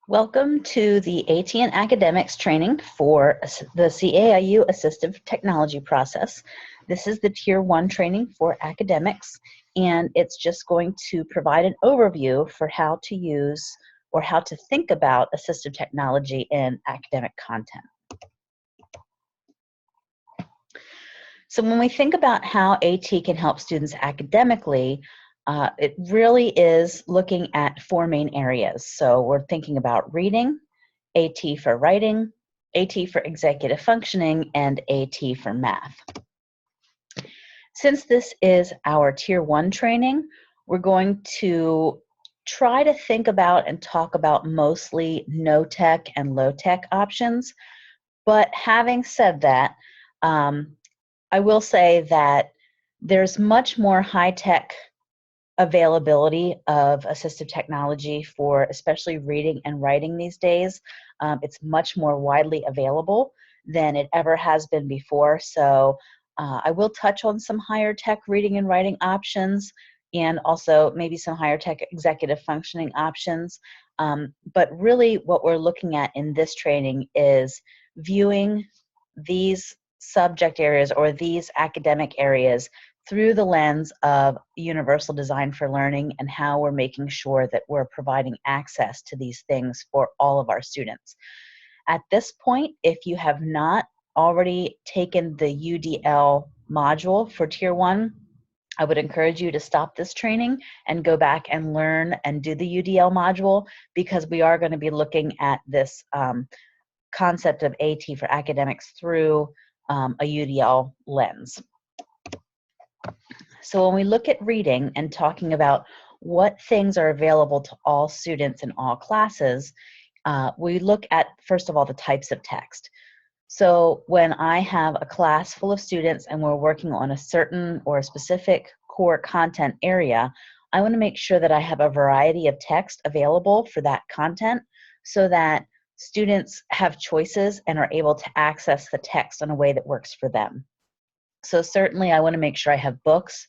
Welcome to the AT and Academics training for the CAIU Assistive Technology Process. This is the Tier 1 training for academics, and it's just going to provide an overview for how to use or how to think about assistive technology in academic content. So when we think about how AT can help students academically, it really is looking at four main areas. So we're thinking about reading, AT for writing, AT for executive functioning, and AT for math. Since this is our Tier 1 training, we're going to try to think about and talk about mostly no-tech and low-tech options. But having said that, I will say that there's much more high-tech availability of assistive technology for especially reading and writing these days. It's much more widely available than it ever has been before. So I will touch on some higher tech reading and writing options and also maybe some higher tech executive functioning options. But really what we're looking at in this training is viewing these subject areas or these academic areas through the lens of universal design for learning and how we're making sure that we're providing access to these things for all of our students. At this point, if you have not already taken the UDL module for Tier 1, I would encourage you to stop this training and go back and learn and do the UDL module, because we are going to be looking at this concept of AT for academics through a UDL lens. So when we look at reading and talking about what things are available to all students in all classes, we look at, first of all, the types of text. So when I have a class full of students and we're working on a certain or a specific core content area, I want to make sure that I have a variety of text available for that content so that students have choices and are able to access the text in a way that works for them. So certainly I want to make sure I have books,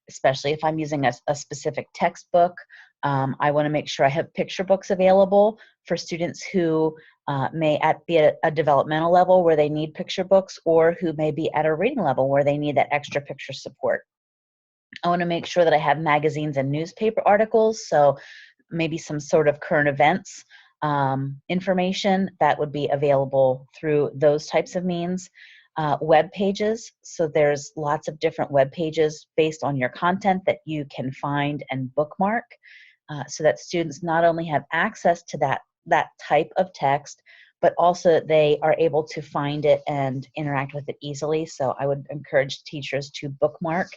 especially if I'm using a specific textbook. I want to make sure I have picture books available for students who may be at a developmental level where they need picture books, or who may be at a reading level where they need that extra picture support. I want to make sure that I have magazines and newspaper articles, so maybe some sort of current events information that would be available through those types of means. Web pages, so there's lots of different web pages based on your content that you can find and bookmark, so that students not only have access to that type of text, but also they are able to find it and interact with it easily. So I would encourage teachers to bookmark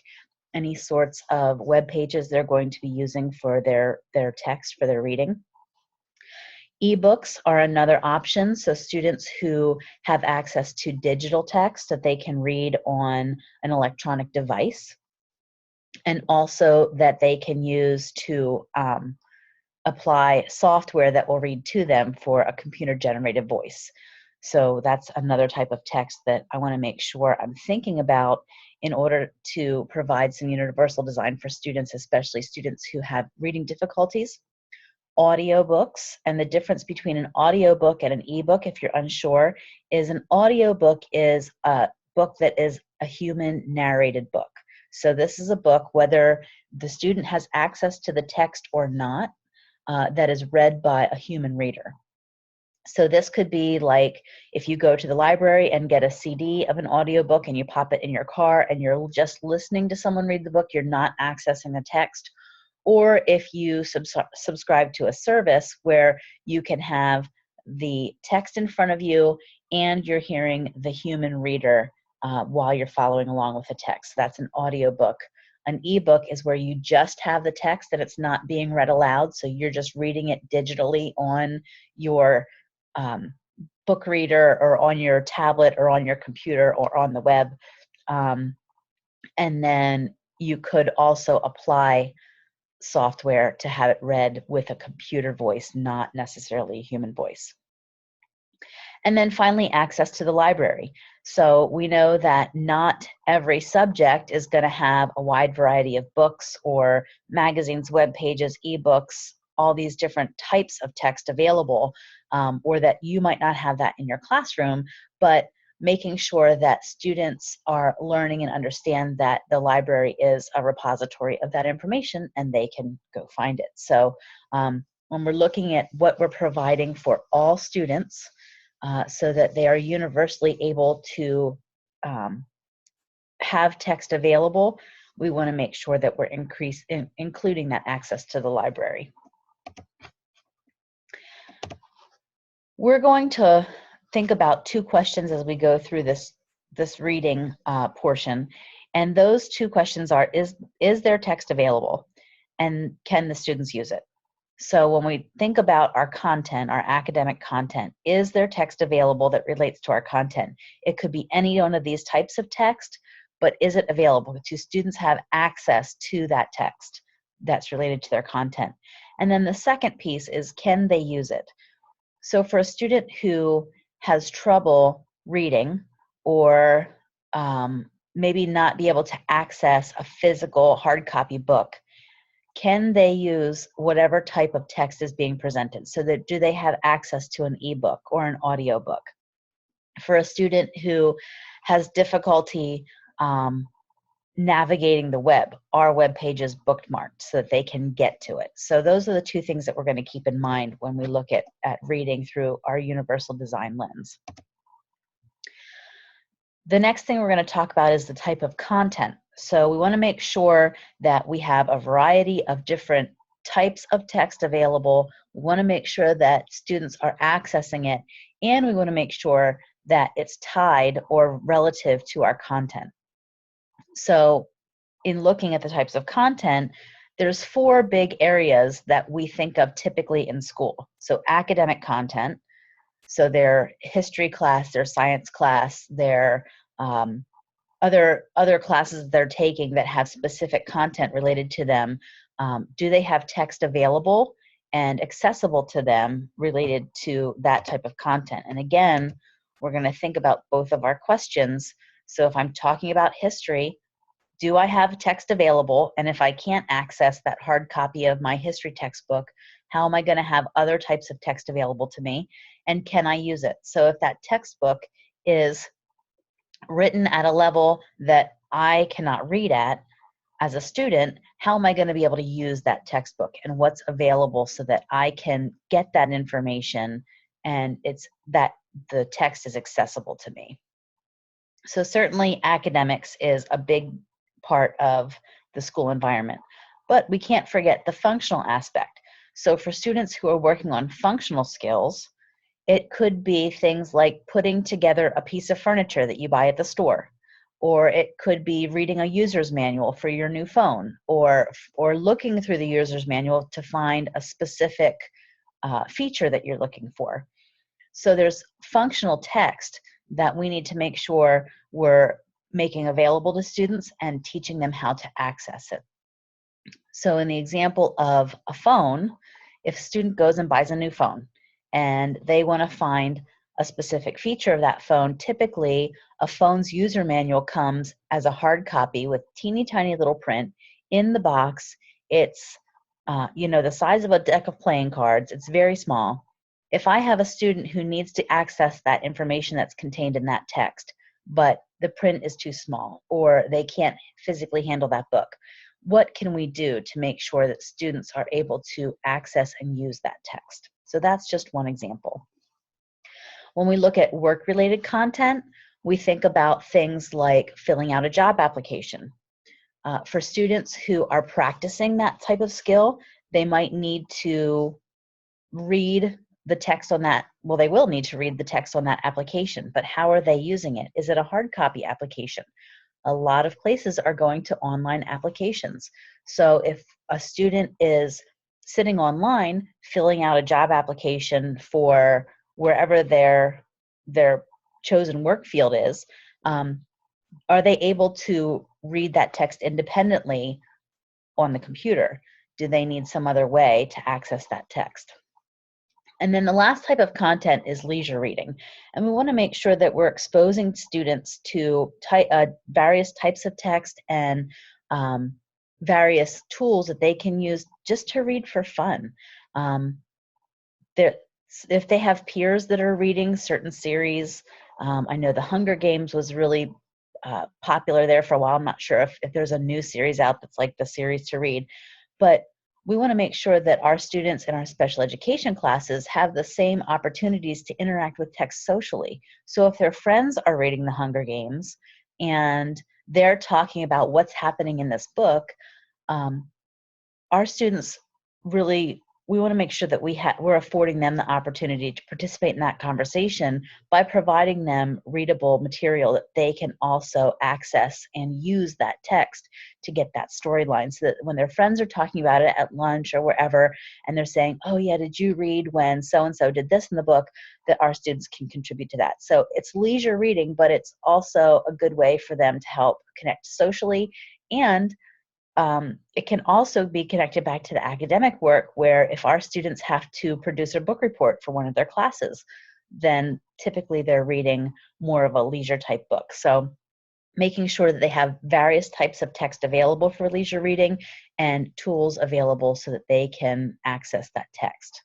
any sorts of web pages they're going to be using for their text, for their reading. Ebooks are another option, so students who have access to digital text that they can read on an electronic device, and also that they can use to apply software that will read to them for a computer-generated voice. So that's another type of text that I want to make sure I'm thinking about in order to provide some universal design for students, especially students who have reading difficulties. Audiobooks, and the difference between an audiobook and an ebook, if you're unsure, is an audiobook is a book that is a human narrated book. So this is a book, whether the student has access to the text or not, that is read by a human reader. So this could be like if you go to the library and get a CD of an audiobook and you pop it in your car and you're just listening to someone read the book, you're not accessing the text. Or if you subscribe to a service where you can have the text in front of you and you're hearing the human reader while you're following along with the text. That's an audiobook. An ebook is where you just have the text and it's not being read aloud, so you're just reading it digitally on your book reader or on your tablet or on your computer or on the web. And then you could also apply software to have it read with a computer voice, not necessarily a human voice. And then finally, access to the library. So we know that not every subject is going to have a wide variety of books or magazines, web pages, ebooks, all these different types of text available, or that you might not have that in your classroom, but making sure that students are learning and understand that the library is a repository of that information and they can go find it. So when we're looking at what we're providing for all students, so that they are universally able to have text available, we want to make sure that we're including that access to the library. We're going to think about two questions as we go through this reading portion, and those two questions are: is there text available, and can the students use it? So when we think about our content, our academic content, is there text available that relates to our content? It could be any one of these types of text, but is it available? Do students have access to that text that's related to their content? And then the second piece is, can they use it? So for a student who has trouble reading, or maybe not be able to access a physical hard copy book, can they use whatever type of text is being presented? So that, do they have access to an ebook or an audio book? For a student who has difficulty navigating the web, are web pages bookmarked so that they can get to it? So those are the two things that we're going to keep in mind when we look at reading through our universal design lens. The next thing we're going to talk about is the type of content. So we want to make sure that we have a variety of different types of text available. We want to make sure that students are accessing it, and we want to make sure that it's tied or relative to our content. So in looking at the types of content, there's four big areas that we think of typically in school. So academic content, so their history class, their science class, their other classes they're taking that have specific content related to them. Do they have text available and accessible to them related to that type of content? And again, we're going to think about both of our questions. So if I'm talking about history, do I have text available? And if I can't access that hard copy of my history textbook, how am I going to have other types of text available to me? And can I use it? So if that textbook is written at a level that I cannot read at as a student, how am I going to be able to use that textbook, and what's available so that I can get that information and it's that the text is accessible to me? So certainly academics is a big part of the school environment, but we can't forget the functional aspect. So for students who are working on functional skills, it could be things like putting together a piece of furniture that you buy at the store, or it could be reading a user's manual for your new phone, or looking through the user's manual to find a specific feature that you're looking for. So there's functional text that we need to make sure we're making available to students and teaching them how to access it. So in the example of a phone, if a student goes and buys a new phone and they want to find a specific feature of that phone, typically a phone's user manual comes as a hard copy with teeny tiny little print in the box. It's the size of a deck of playing cards. It's very small. If I have a student who needs to access that information that's contained in that text, but the print is too small, or they can't physically handle that book, what can we do to make sure that students are able to access and use that text? So that's just one example. When we look at work-related content, we think about things like filling out a job application. For students who are practicing that type of skill, they might need to read the text on that. Well, they will need to read the text on that application, but how are they using it? Is it a hard copy application? A lot of places are going to online applications. So if a student is sitting online filling out a job application for wherever their chosen work field is, are they able to read that text independently on the computer? Do they need some other way to access that text? And then the last type of content is leisure reading. And we want to make sure that we're exposing students to various types of text and various tools that they can use just to read for fun. Um, there, if they have peers that are reading certain series, I know The Hunger Games was really popular there for a while. I'm not sure if there's a new series out that's like the series to read, but we want to make sure that our students in our special education classes have the same opportunities to interact with text socially. So if their friends are reading The Hunger Games and they're talking about what's happening in this book, our students really, we want to make sure that we're affording them the opportunity to participate in that conversation by providing them readable material that they can also access and use that text to get that storyline, so that when their friends are talking about it at lunch or wherever and they're saying, oh yeah, did you read when so and so did this in the book, that our students can contribute to that. So it's leisure reading, but it's also a good way for them to help connect socially, and it can also be connected back to the academic work, where if our students have to produce a book report for one of their classes, then typically they're reading more of a leisure type book. So making sure that they have various types of text available for leisure reading and tools available so that they can access that text.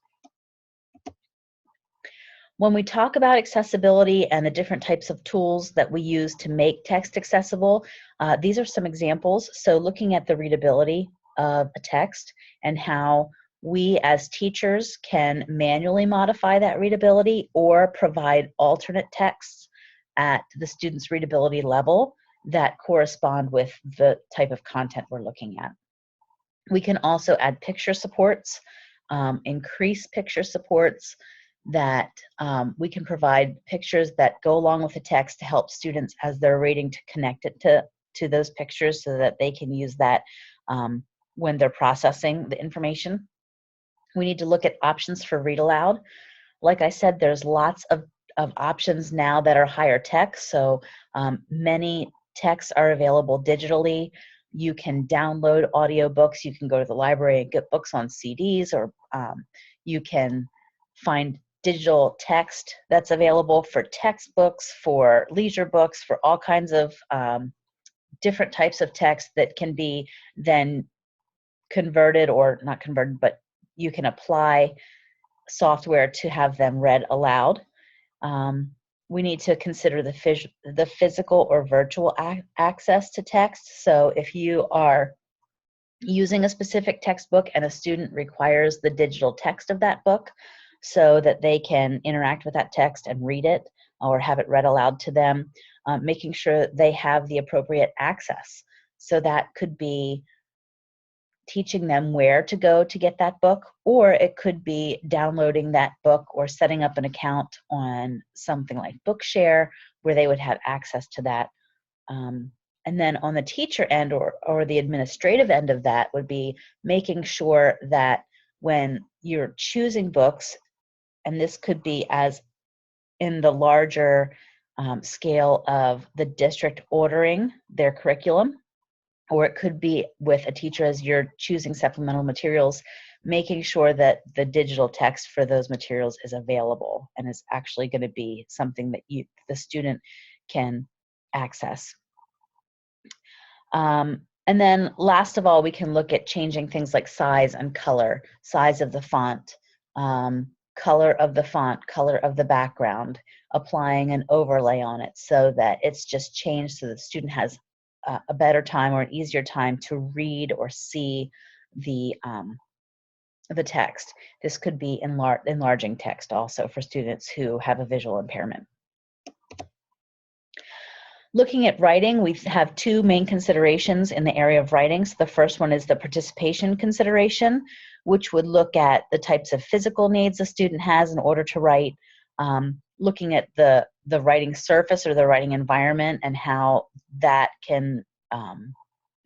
When we talk about accessibility and the different types of tools that we use to make text accessible, these are some examples. So looking at the readability of a text and how we as teachers can manually modify that readability or provide alternate texts at the student's readability level that correspond with the type of content we're looking at. We can also add picture supports, increase picture supports, that we can provide pictures that go along with the text to help students as they're reading to connect it to those pictures so that they can use that when they're processing the information. We need to look at options for read aloud. Like I said, there's lots of options now that are higher text, so many texts are available digitally. You can download audiobooks, you can go to the library and get books on CDs, or you can find digital text that's available for textbooks, for leisure books, for all kinds of different types of text that can be then converted, or not converted, but you can apply software to have them read aloud. We need to consider the physical or virtual access to text. So if you are using a specific textbook and a student requires the digital text of that book so that they can interact with that text and read it or have it read aloud to them, making sure they have the appropriate access. So that could be teaching them where to go to get that book, or it could be downloading that book or setting up an account on something like Bookshare where they would have access to that. And then on the teacher end or the administrative end of that would be making sure that when you're choosing books, and this could be as in the larger scale of the district ordering their curriculum, or it could be with a teacher as you're choosing supplemental materials, making sure that the digital text for those materials is available and is actually going to be something that the student can access. And then last of all, we can look at changing things like size and color, size of the font, color of the font, color of the background, applying an overlay on it so that it's just changed so the student has a better time or an easier time to read or see the text. This could be enlarging text also for students who have a visual impairment. Looking at writing, we have two main considerations in the area of writing. So the first one is the participation consideration, which would look at the types of physical needs a student has in order to write, looking at the writing surface or the writing environment and how that can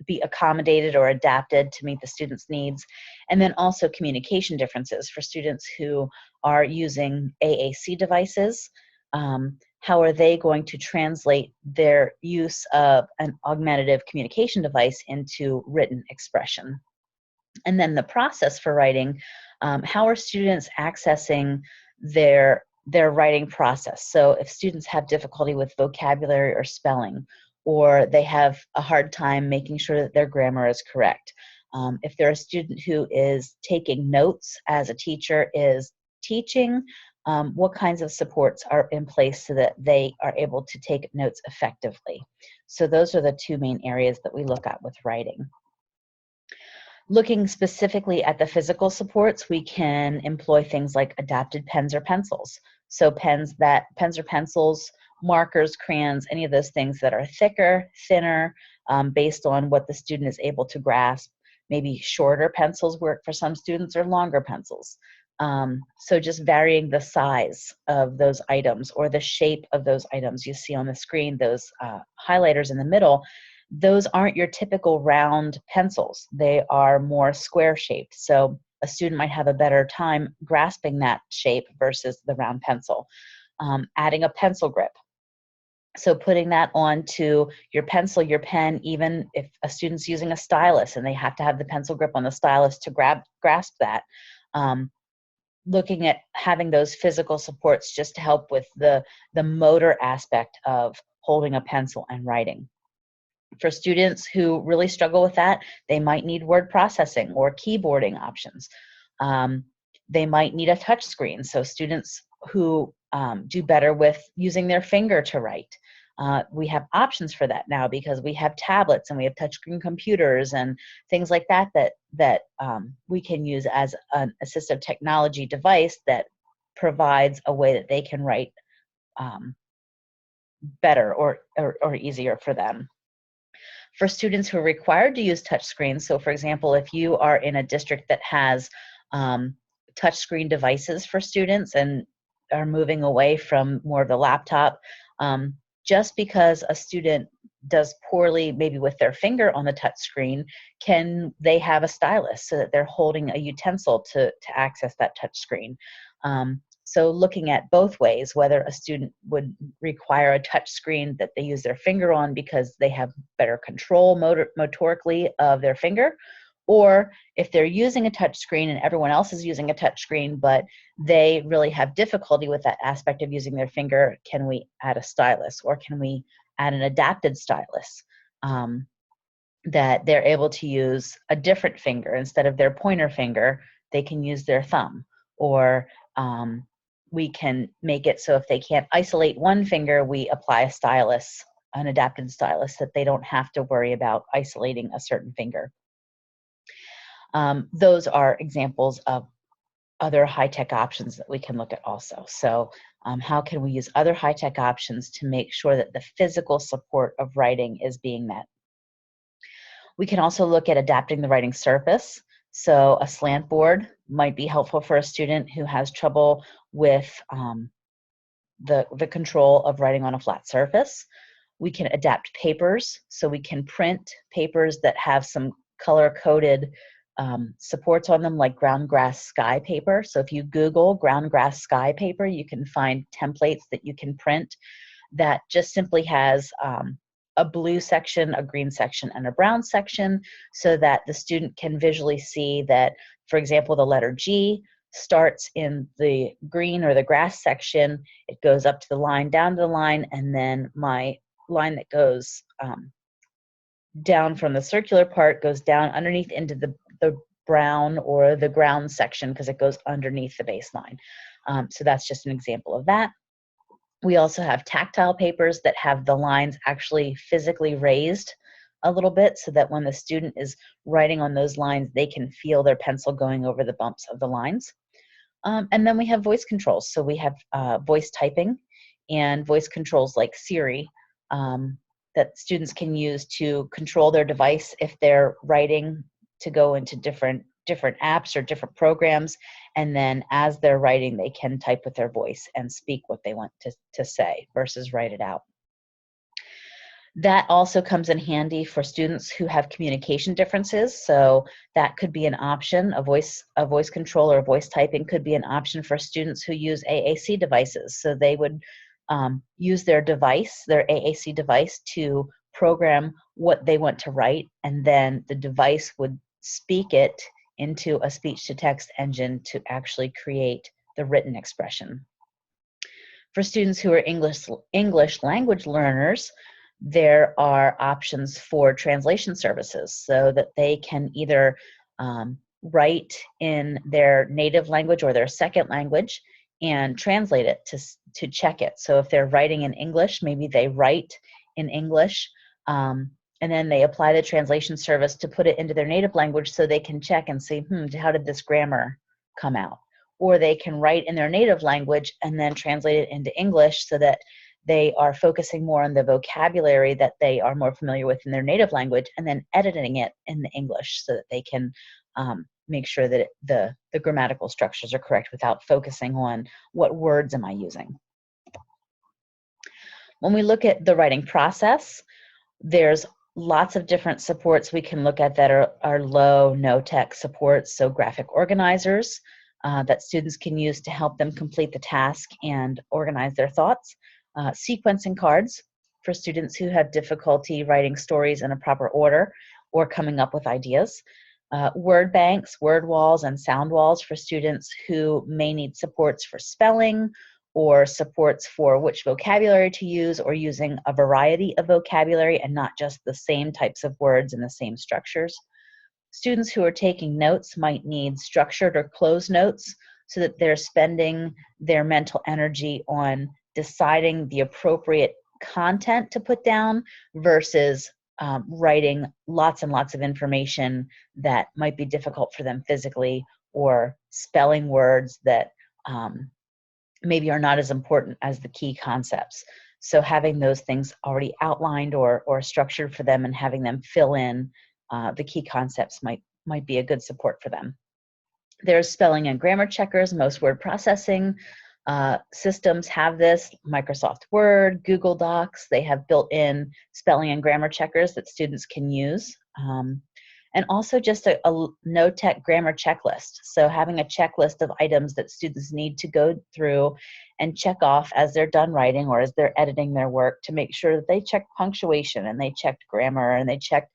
be accommodated or adapted to meet the student's needs, and then also communication differences for students who are using AAC devices. How are they going to translate their use of an augmentative communication device into written expression? And then the process for writing, how are students accessing their writing process? So if students have difficulty with vocabulary or spelling, or they have a hard time making sure that their grammar is correct, If they're a student who is taking notes as a teacher is teaching, what kinds of supports are in place so that they are able to take notes effectively. So those are the two main areas that we look at with writing. Looking specifically at the physical supports, we can employ things like adapted pens or pencils. So pens or pencils, markers, crayons, any of those things that are thicker, thinner, based on what the student is able to grasp. Maybe shorter pencils work for some students or longer pencils. So just varying the size of those items or the shape of those items. You see on the screen those highlighters in the middle. Those aren't your typical round pencils. They are more square shaped. So a student might have a better time grasping that shape versus the round pencil. Adding a pencil grip. So putting that onto your pencil, your pen, even if a student's using a stylus and they have to have the pencil grip on the stylus to grasp that. Looking at having those physical supports just to help with the motor aspect of holding a pencil and writing. For students who really struggle with that, they might need word processing or keyboarding options. They might need a touch screen. So students who do better with using their finger to write. We have options for that now because we have tablets and we have touchscreen computers and things like that we can use as an assistive technology device that provides a way that they can write better or easier for them. For students who are required to use touchscreens, so for example, if you are in a district that has touchscreen devices for students and are moving away from more of the laptop, just because a student does poorly maybe with their finger on the touch screen, can they have a stylus so that they're holding a utensil to access that touch screen? So looking at both ways, whether a student would require a touch screen that they use their finger on because they have better control motorically of their finger, or if they're using a touch screen and everyone else is using a touch screen, but they really have difficulty with that aspect of using their finger, can we add a stylus or can we add an adapted stylus that they're able to use a different finger instead of their pointer finger, they can use their thumb, or we can make it so if they can't isolate one finger, we apply a stylus, an adapted stylus, that they don't have to worry about isolating a certain finger. Those are examples of other high-tech options that we can look at also. So how can we use other high-tech options to make sure that the physical support of writing is being met? We can also look at adapting the writing surface. So a slant board might be helpful for a student who has trouble with the control of writing on a flat surface. We can adapt papers, so we can print papers that have some color-coded supports on them, like ground grass sky paper. So if you Google ground grass sky paper, you can find templates that you can print that just simply has a blue section, a green section, and a brown section, so that the student can visually see that, for example, the letter G starts in the green or the grass section, it goes up to the line, down to the line, and then my line that goes down from the circular part goes down underneath into the brown or the ground section because it goes underneath the baseline. So that's just an example of that. We also have tactile papers that have the lines actually physically raised a little bit so that when the student is writing on those lines, they can feel their pencil going over the bumps of the lines. And then we have voice controls. So we have voice typing and voice controls like Siri that students can use to control their device if they're writing to go into different apps or different programs, and then as they're writing they can type with their voice and speak what they want to say versus write it out. That also comes in handy for students who have communication differences, so that could be an option. A voice control or voice typing could be an option for students who use AAC devices. So they would use their device, their AAC device, to program what they want to write, and then the device would speak it into a speech-to-text engine to actually create the written expression. For students who are English language learners, There are options for translation services so that they can either write in their native language or their second language and translate it to check it. So if they're writing in English, maybe they write in English, and then they apply the translation service to put it into their native language so they can check and see, how did this grammar come out? Or they can write in their native language and then translate it into English so that they are focusing more on the vocabulary that they are more familiar with in their native language, and then editing it in the English so that they can make sure that the grammatical structures are correct without focusing on what words am I using. When we look at the writing process, there's lots of different supports we can look at that are low, no-tech supports, so graphic organizers that students can use to help them complete the task and organize their thoughts. Sequencing cards for students who have difficulty writing stories in a proper order or coming up with ideas. Word banks, word walls, and sound walls for students who may need supports for spelling or supports for which vocabulary to use, or using a variety of vocabulary and not just the same types of words and the same structures. Students who are taking notes might need structured or closed notes so that they're spending their mental energy on deciding the appropriate content to put down versus writing lots and lots of information that might be difficult for them physically, or spelling words that maybe are not as important as the key concepts. So having those things already outlined or structured for them and having them fill in the key concepts might be a good support for them. There's spelling and grammar checkers. Most word processing systems have this. Microsoft Word, Google Docs, they have built-in spelling and grammar checkers that students can use. And also just a no-tech grammar checklist. So having a checklist of items that students need to go through and check off as they're done writing or as they're editing their work to make sure that they check punctuation and they checked grammar and they checked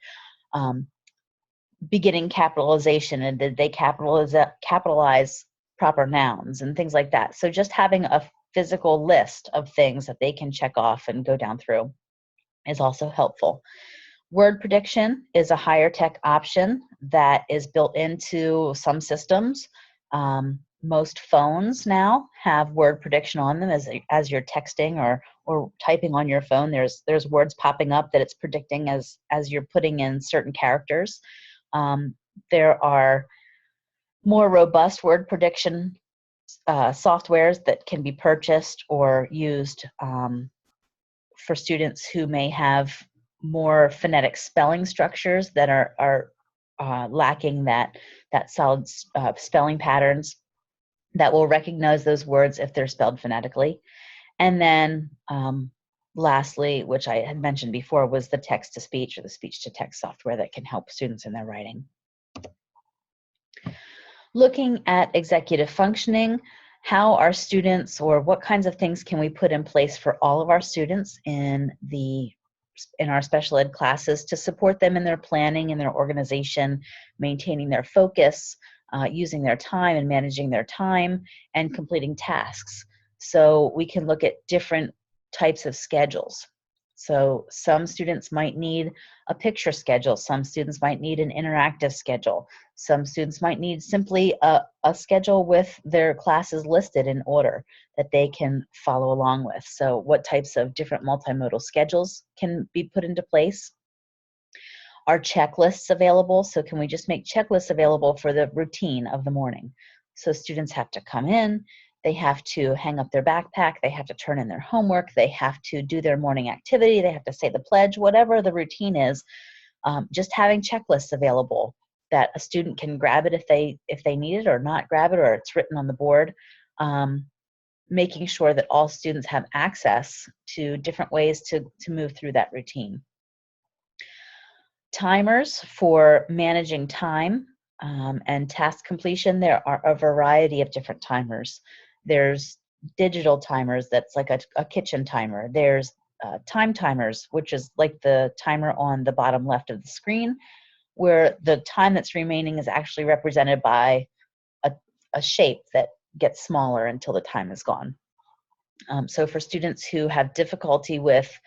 beginning capitalization and did they capitalize proper nouns and things like that. So just having a physical list of things that they can check off and go down through is also helpful. Word prediction is a higher tech option that is built into some systems. Most phones now have word prediction on them as you're texting or typing on your phone. There's words popping up that it's predicting as you're putting in certain characters. There are more robust word prediction softwares that can be purchased or used for students who may have more phonetic spelling structures that are lacking that solid spelling patterns that will recognize those words if they're spelled phonetically. And then lastly, which I had mentioned before, was the text-to-speech or the speech-to-text software that can help students in their writing. Looking at executive functioning, how our students, or what kinds of things can we put in place for all of our students in our special ed classes to support them in their planning and their organization, maintaining their focus, using their time and managing their time, and completing tasks. So we can look at different types of schedules. So some students might need a picture schedule. Some students might need an interactive schedule. Some students might need simply a schedule with their classes listed in order that they can follow along with. So what types of different multimodal schedules can be put into place? Are checklists available? So can we just make checklists available for the routine of the morning? So students have to come in, they have to hang up their backpack, they have to turn in their homework, they have to do their morning activity, they have to say the pledge, whatever the routine is. Just having checklists available that a student can grab it if they need it, or not grab it, or it's written on the board. Making sure that all students have access to different ways to move through that routine. Timers for managing time and task completion. There are a variety of different timers. There's digital timers that's like a kitchen timer. There's time timers, which is like the timer on the bottom left of the screen, where the time that's remaining is actually represented by a shape that gets smaller until the time is gone. So for students who have difficulty with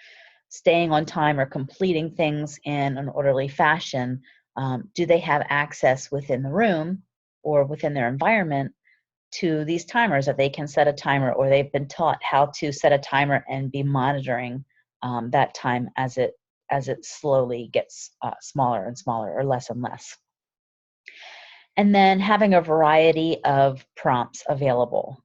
staying on time or completing things in an orderly fashion, do they have access within the room or within their environment to these timers that they can set a timer, or they've been taught how to set a timer and be monitoring that time as it slowly gets smaller and smaller, or less and less. And then having a variety of prompts available.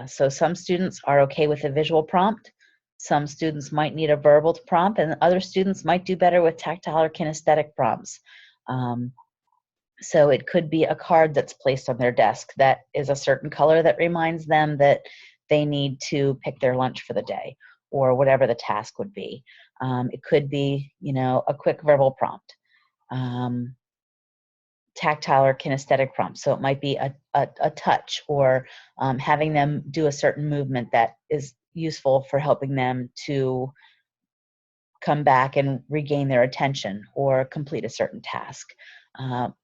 So some students are okay with a visual prompt. Some students might need a verbal prompt, and other students might do better with tactile or kinesthetic prompts. So it could be a card that's placed on their desk that is a certain color that reminds them that they need to pick their lunch for the day, or whatever the task would be. It could be, a quick verbal prompt, tactile or kinesthetic prompt. So it might be a touch, or having them do a certain movement that is useful for helping them to come back and regain their attention or complete a certain task.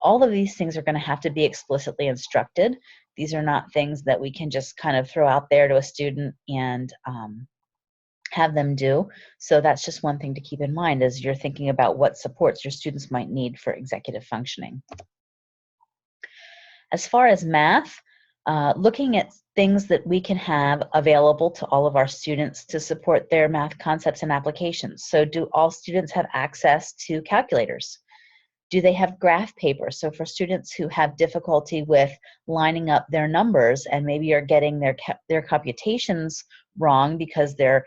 All of these things are going to have to be explicitly instructed. These are not things that we can just kind of throw out there to a student and have them do. So that's just one thing to keep in mind as you're thinking about what supports your students might need for executive functioning. As far as math, looking at things that we can have available to all of our students to support their math concepts and applications. So do all students have access to calculators? Do they have graph paper? So for students who have difficulty with lining up their numbers and maybe are getting their computations wrong because they're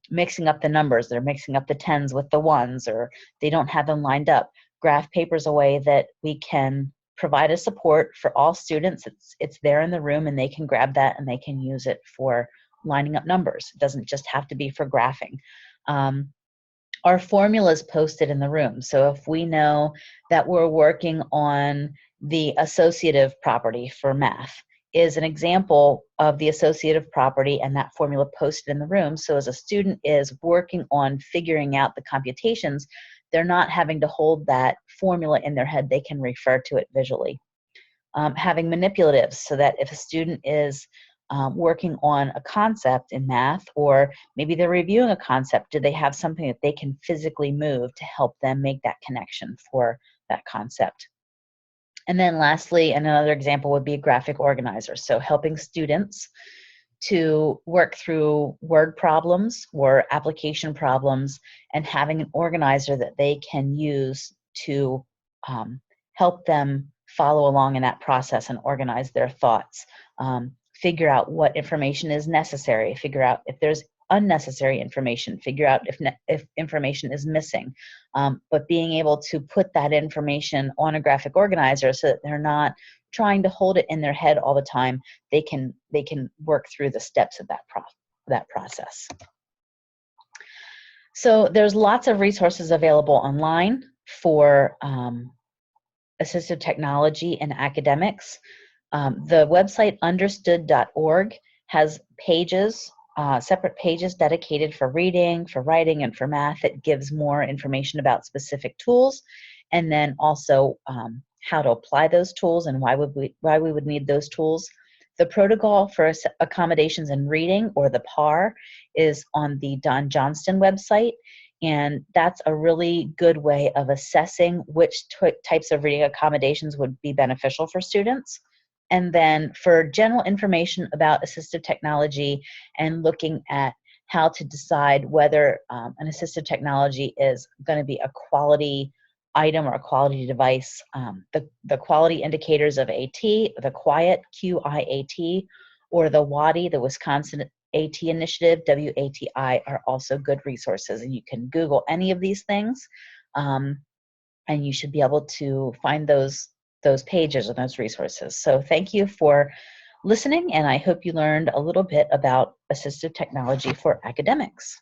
mixing up the numbers, they're mixing up the tens with the ones, or they don't have them lined up. Graph paper is a way that we can provide a support for all students. It's there in the room, and they can grab that and they can use it for lining up numbers. It doesn't just have to be for graphing. Our formula is posted in the room. So if we know that we're working on the associative property for math, is an example of the associative property and that formula posted in the room. So as a student is working on figuring out the computations, they're not having to hold that formula in their head. They can refer to it visually. Having manipulatives, so that if a student is working on a concept in math, or maybe they're reviewing a concept, do they have something that they can physically move to help them make that connection for that concept? And then lastly, another example would be a graphic organizer. So helping students to work through word problems or application problems, and having an organizer that they can use to help them follow along in that process and organize their thoughts. Figure out what information is necessary, figure out if there's unnecessary information, figure out if information is missing. But being able to put that information on a graphic organizer so that they're not trying to hold it in their head all the time, they can work through the steps of that process. So there's lots of resources available online for assistive technology and academics. The website understood.org has pages, separate pages dedicated for reading, for writing, and for math. It gives more information about specific tools, and then also how to apply those tools and why we would need those tools. The protocol for accommodations in reading, or the PAR, is on the Don Johnston website, and that's a really good way of assessing which types of reading accommodations would be beneficial for students. And then for general information about assistive technology and looking at how to decide whether an assistive technology is going to be a quality item or a quality device, the quality indicators of AT, the QIAT, QIAT, or the WATI, the Wisconsin AT Initiative, WATI, are also good resources. And you can Google any of these things, and you should be able to find those pages and those resources. So thank you for listening, and I hope you learned a little bit about assistive technology for academics.